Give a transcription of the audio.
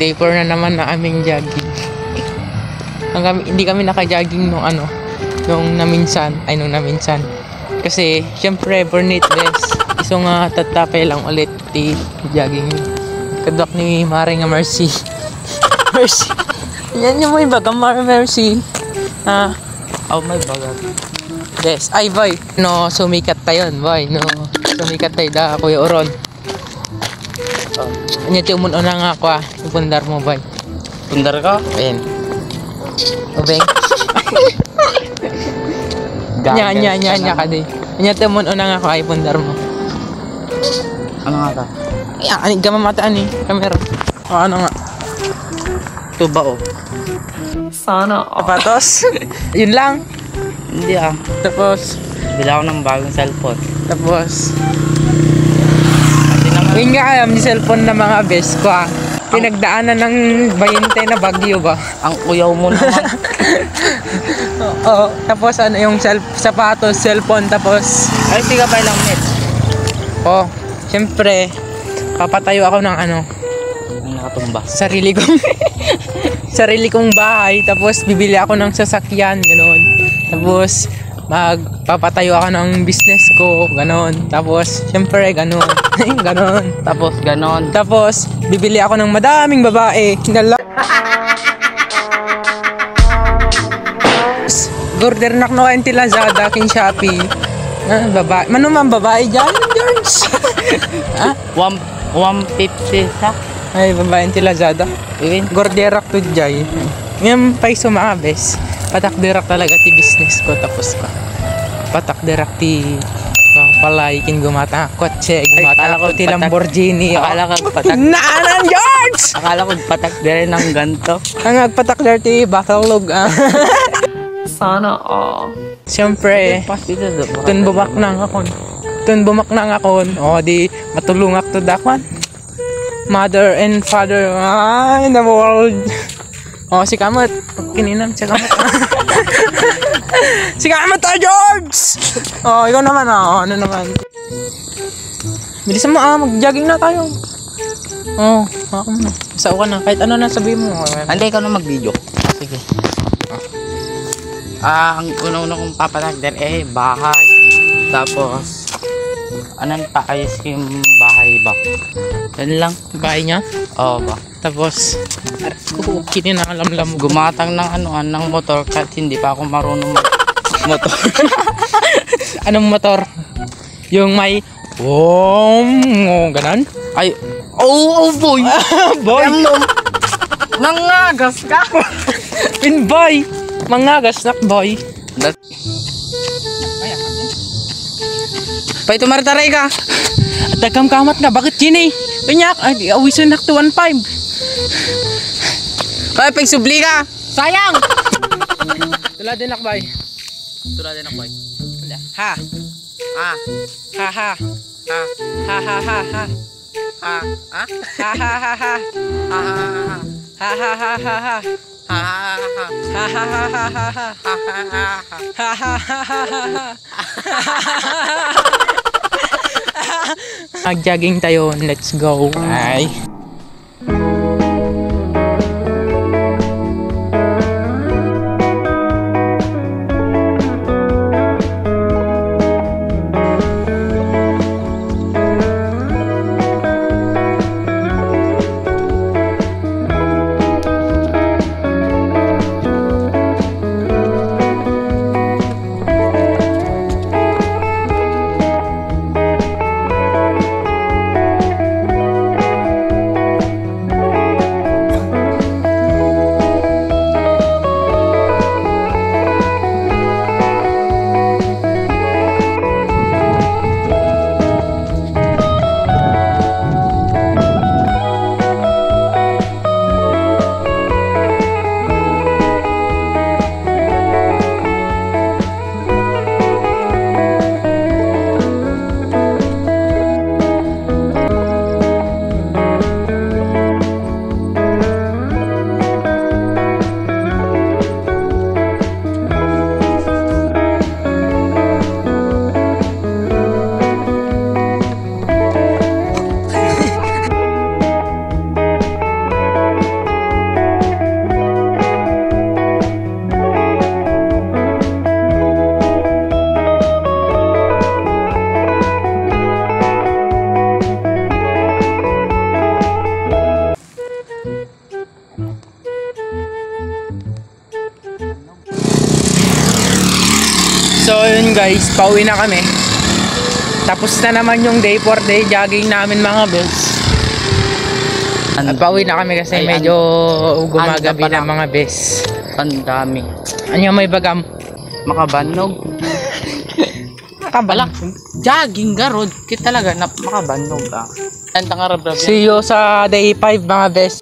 Day 4 na naman na aming jogging. Hindi kami naka-jogging nung naminsan. Kasi syempre Burnett best. Iso nga tatapay lang ulit di jogging. Kadok ni Mare nga Mercy. Mercy. Yan yung may baga Mercy. Oh my baga. Yes, ay boy. No, sumikat tayo boy. No, sumikat tayo da Kuya Oron. Anya ti umun una nga ako Pundar mo boy. Pundar ka? Ayan. Obeng. Nya ka di. Anya ti umun una nga ako ay pundar mo. Ano nga ka? Ay, ani gamataan ni camera. Ano nga? Tuba oh. Sana. Sapatos. Yun lang. Hindi Tapos bila ako ng bagong cellphone. Tapos yun nga alam ni cellphone na mga best ko pinagdaanan ng 20 na bagyo ba? Ang kuyaw mo naman. Oo. Tapos yung sapatos, cellphone, tapos Ay, tiga pa ilang minutes. Siyempre papatayo ako ng Ang nakatumba. sarili kong bahay, tapos bibili ako ng sasakyan, ganoon. Tapos magpapatayo ako ng business ko, ganoon. Tapos siyempre ganoon. Tapos bibili ako ng madaming babae. Order na ko ng Lazada, king Shopee. Babae. Manuman babae dyan, George. 150 sa? Ay, babae ng Lazada. Gorderak to jay. Ngayon pa sumabes. Patakderak talaga ti business ko, tapos ko. Patakderak ti palaikin gumata kotse, gumata ko ti Lamborghini. Akala ko patak. Naanan, George! Akala ko patakder ng ganto. Ang agpatakder ti Bakalog. Sana Siyempre, tun bumak nang akon. Di matulungak to dakwan. Mother and father in the world. Si Kamot. Kininam si Kamot. Si Kamot George! Ikaw naman ano naman. Bilisan mo mag-jogging na tayo. Ako muna. Sao ka na. Kahit ano na sabihin mo. Hindi, ikaw na mag-video. Sige. Ang una-una kong papatakder bahay. Tapos anong paayos yung bahay ba? Yan lang. Bahay niya? Oo ba? Tapos kinin na alam gumatang ng ng motor kahit hindi pa ako marunong motor. Anong motor? Yung may ganon? Ay, boy. Boy. Nangagas ka. Boy. Mangagas nak boy. Pay tumartaray ka. Dagam kamat na, bakit Gini? Kanyak, awisun nak 215. Kaya pagsubli ka. Sayang! Tula din nak boy. Ha. Ha. Ha ha. Ha. Ha ha ha ha. Ha. Ha. Ha ha ha ha. Ha. Ha ha ha ha ha. Mag-jogging tayo, let's go. Ay. guys, pauwi na kami. Tapos na naman yung day for day jogging namin mga bes. At pauwi na kami kasi medyo gumagabi na mga bes. Ang dami. Ano may bagam? Makabanog. Balak. Jogging garod. Kita talaga na makabanog ah. Tanda nga rabrab yan. See you sa day 5 mga bes.